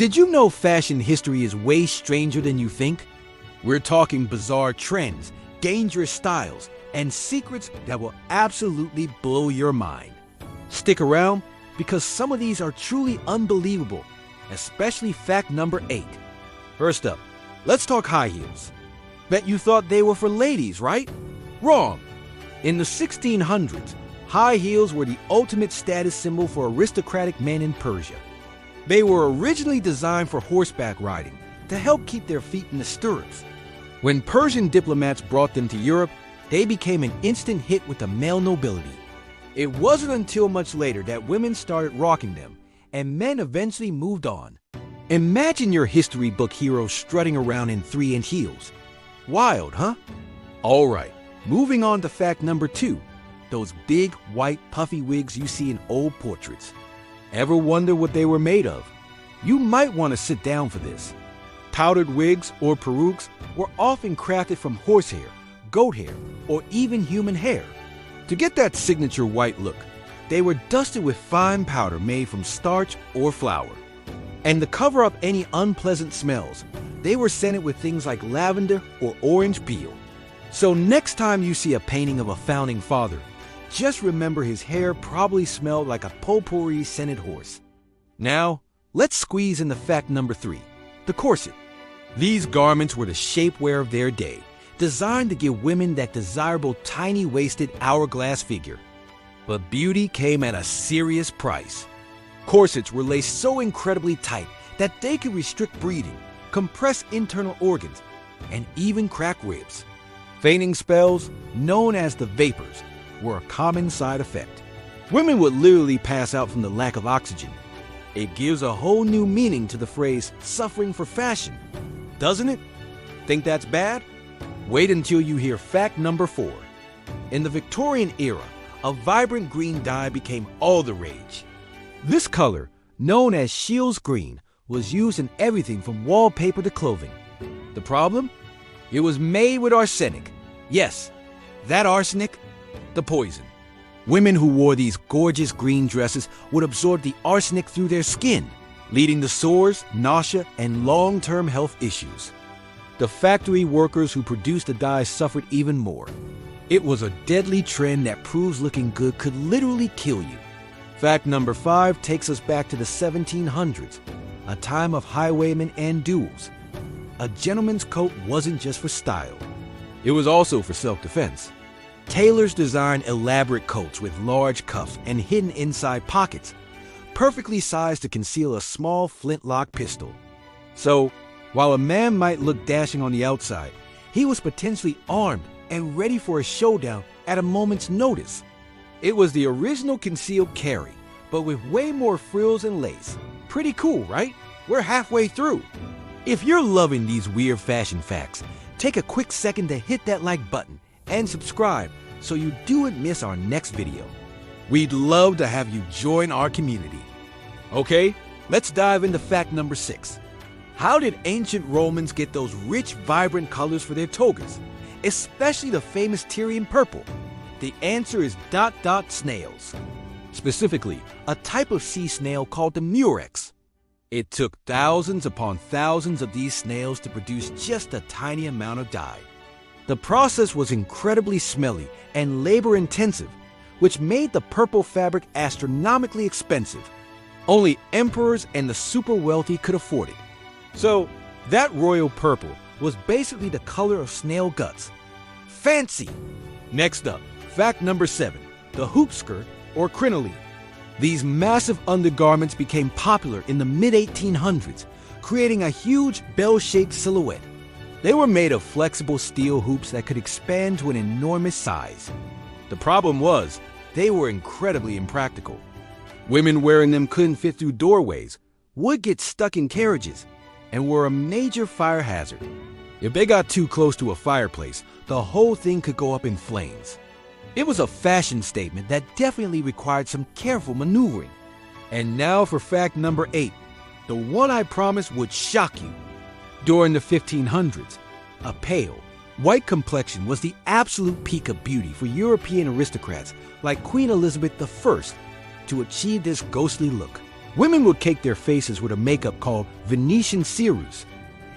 Did you know fashion history is way stranger than you think? We're talking bizarre trends, dangerous styles, and secrets that will absolutely blow your mind. Stick around because some of these are truly unbelievable, especially fact number 8. First up, let's talk high heels. Bet you thought they were for ladies, right? Wrong. In the 1600s, high heels were the ultimate status symbol for aristocratic men in Persia. They were originally designed for horseback riding to help keep their feet in the stirrups. When Persian diplomats brought them to Europe, they became an instant hit with the male nobility. It wasn't until much later that women started rocking them, and men eventually moved on. Imagine your history book hero strutting around in 3-inch heels. Wild, huh? Alright, moving on to fact number 2. Those big, white, puffy wigs you see in old portraits. Ever wonder what they were made of? You might want to sit down for this. Powdered wigs or perukes were often crafted from horsehair, goat hair, or even human hair. To get that signature white look, they were dusted with fine powder made from starch or flour. And to cover up any unpleasant smells, they were scented with things like lavender or orange peel. So next time you see a painting of a founding father, just remember his hair probably smelled like a potpourri scented horse. Now, let's squeeze into fact number 3, the corset. These garments were the shapewear of their day, designed to give women that desirable tiny-waisted hourglass figure. But beauty came at a serious price. Corsets were laced so incredibly tight that they could restrict breathing, compress internal organs, and even crack ribs. Fainting spells, known as the vapors, were a common side effect. Women would literally pass out from the lack of oxygen. It gives a whole new meaning to the phrase suffering for fashion, doesn't it? Think that's bad? Wait until you hear fact number 4. In the Victorian era, a vibrant green dye became all the rage. This color, known as Shields green, was used in everything from wallpaper to clothing. The problem? It was made with arsenic. Yes, that arsenic, the poison. Women who wore these gorgeous green dresses would absorb the arsenic through their skin, leading to sores, nausea, and long-term health issues. The factory workers who produced the dye suffered even more. It was a deadly trend that proves looking good could literally kill you. Fact number 5 takes us back to the 1700s, a time of highwaymen and duels. A gentleman's coat wasn't just for style. It was also for self-defense. Tailors designed elaborate coats with large cuffs and hidden inside pockets, perfectly sized to conceal a small flintlock pistol. So, while a man might look dashing on the outside, he was potentially armed and ready for a showdown at a moment's notice. It was the original concealed carry, but with way more frills and lace. Pretty cool, right? We're halfway through. If you're loving these weird fashion facts, take a quick second to hit that like button and subscribe so you don't miss our next video. We'd love to have you join our community. Okay, let's dive into fact number 6. How did ancient Romans get those rich, vibrant colors for their togas, especially the famous Tyrian purple? The answer is ... snails. Specifically, a type of sea snail called the murex. It took thousands upon thousands of these snails to produce just a tiny amount of dye. The process was incredibly smelly and labor-intensive, which made the purple fabric astronomically expensive. Only emperors and the super wealthy could afford it. So, that royal purple was basically the color of snail guts. Fancy! Next up, fact number 7, the hoop skirt or crinoline. These massive undergarments became popular in the mid-1800s, creating a huge bell-shaped silhouette. They were made of flexible steel hoops that could expand to an enormous size. The problem was, they were incredibly impractical. Women wearing them couldn't fit through doorways, would get stuck in carriages, and were a major fire hazard. If they got too close to a fireplace, the whole thing could go up in flames. It was a fashion statement that definitely required some careful maneuvering. And now for fact number 8, the one I promised would shock you. During the 1500s, a pale, white complexion was the absolute peak of beauty for European aristocrats like Queen Elizabeth I to achieve this ghostly look. Women would cake their faces with a makeup called Venetian ceruse.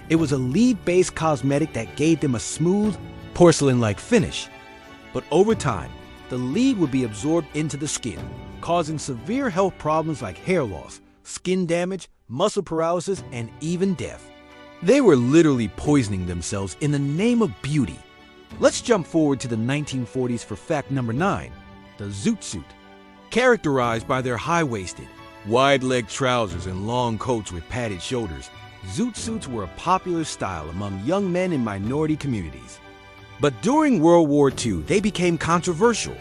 It was a lead-based cosmetic that gave them a smooth, porcelain-like finish. But over time, the lead would be absorbed into the skin, causing severe health problems like hair loss, skin damage, muscle paralysis, and even death. They were literally poisoning themselves in the name of beauty. Let's jump forward to the 1940s for fact number 9, the zoot suit. Characterized by their high-waisted, wide-leg trousers and long coats with padded shoulders, zoot suits were a popular style among young men in minority communities. But during World War II, they became controversial.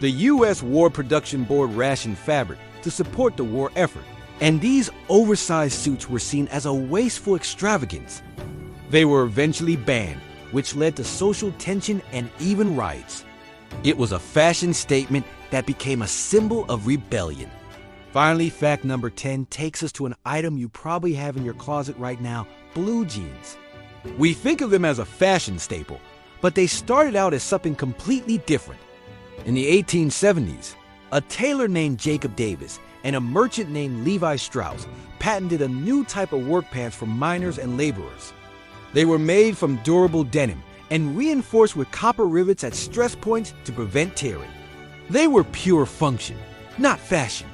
The U.S. War Production Board rationed fabric to support the war effort, and these oversized suits were seen as a wasteful extravagance. They were eventually banned, which led to social tension and even riots. It was a fashion statement that became a symbol of rebellion. Finally, fact number 10 takes us to an item you probably have in your closet right now: blue jeans. We think of them as a fashion staple, but they started out as something completely different. In the 1870s, a tailor named Jacob Davis and a merchant named Levi Strauss patented a new type of work pants for miners and laborers. They were made from durable denim and reinforced with copper rivets at stress points to prevent tearing. They were pure function, not fashion.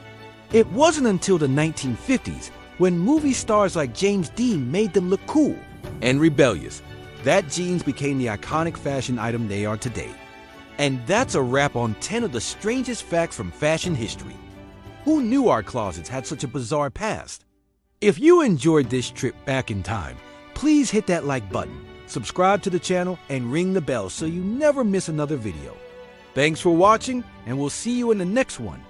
It wasn't until the 1950s, when movie stars like James Dean made them look cool and rebellious, that jeans became the iconic fashion item they are today. And that's a wrap on 10 of the strangest facts from fashion history. Who knew our closets had such a bizarre past? If you enjoyed this trip back in time, please hit that like button, subscribe to the channel, and ring the bell so you never miss another video. Thanks for watching, and we'll see you in the next one.